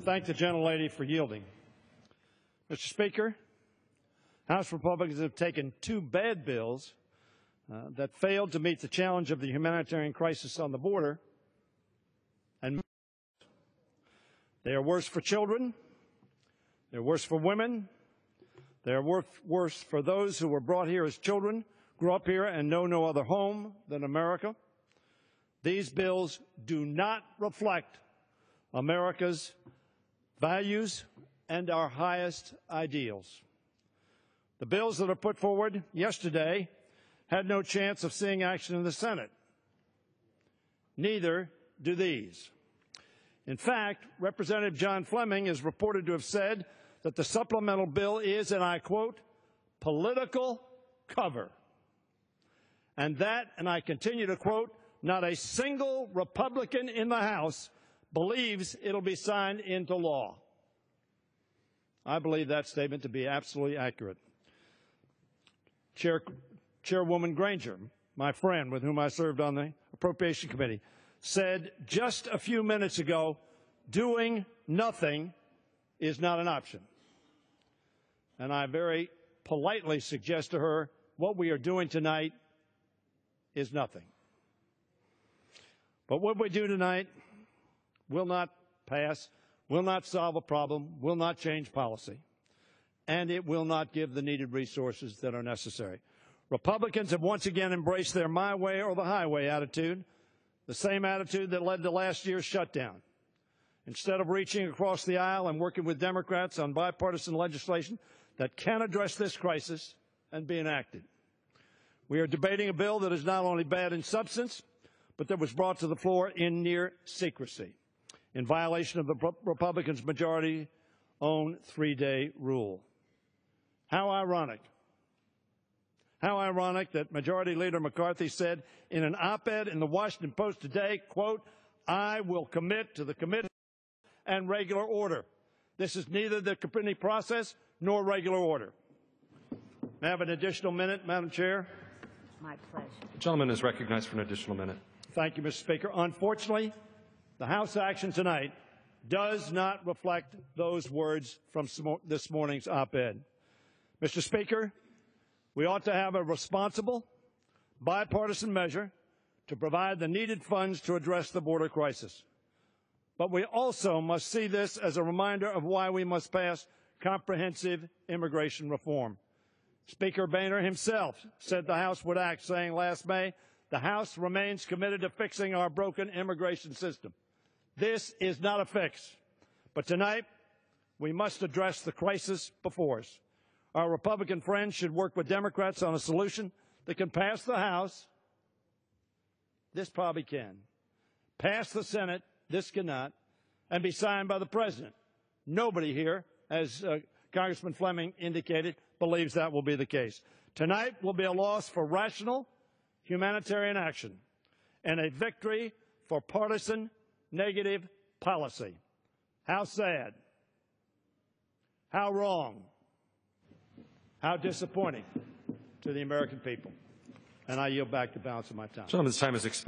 thank the gentlelady for yielding. Mr. Speaker, House Republicans have taken two bad bills that failed to meet the challenge of the humanitarian crisis on the border, and they are worse for children, they're worse for women, they're worse for those who were brought here as children, grew up here, and know no other home than America. These bills do not reflect America's values and our highest ideals. The bills that are put forward yesterday had no chance of seeing action in the Senate. Neither do these. In fact, Representative John Fleming is reported to have said that the supplemental bill is, and I quote, political cover. And that, and I continue to quote, not a single Republican in the House believes it'll be signed into law. I believe that statement to be absolutely accurate. Chairwoman Granger, my friend with whom I served on the Appropriation Committee, said just a few minutes ago, doing nothing is not an option. And I very politely suggest to her what we are doing tonight is nothing. But what we do tonight will not pass, will not solve a problem, will not change policy, and it will not give the needed resources that are necessary. Republicans have once again embraced their my way or the highway attitude, the same attitude that led to last year's shutdown. Instead of reaching across the aisle and working with Democrats on bipartisan legislation that can address this crisis and be enacted, we are debating a bill that is not only bad in substance, but that was brought to the floor in near secrecy, in violation of the Republicans' majority-owned three-day rule. How ironic. How ironic that Majority Leader McCarthy said in an op-ed in the Washington Post today, quote, "I will commit to the committee and regular order. This is neither the committee process nor regular order." May I have an additional minute, Madam Chair? My pleasure. The gentleman is recognized for an additional minute. Thank you, Mr. Speaker. Unfortunately, the House action tonight does not reflect those words from this morning's op-ed. Mr. Speaker, we ought to have a responsible, bipartisan measure to provide the needed funds to address the border crisis. But we also must see this as a reminder of why we must pass comprehensive immigration reform. Speaker Boehner himself said the House would act, saying last May, "The House remains committed to fixing our broken immigration system." This is not a fix, but tonight we must address the crisis before us. Our Republican friends should work with Democrats on a solution that can pass the House. This probably can. Pass the Senate. This cannot. And be signed by the President. Nobody here, as Congressman Fleming indicated, believes that will be the case. Tonight will be a loss for rational humanitarian action and a victory for partisan negative policy. How sad. How wrong. How disappointing to the American people. And I yield back the balance of my time. Gentleman's time has expired.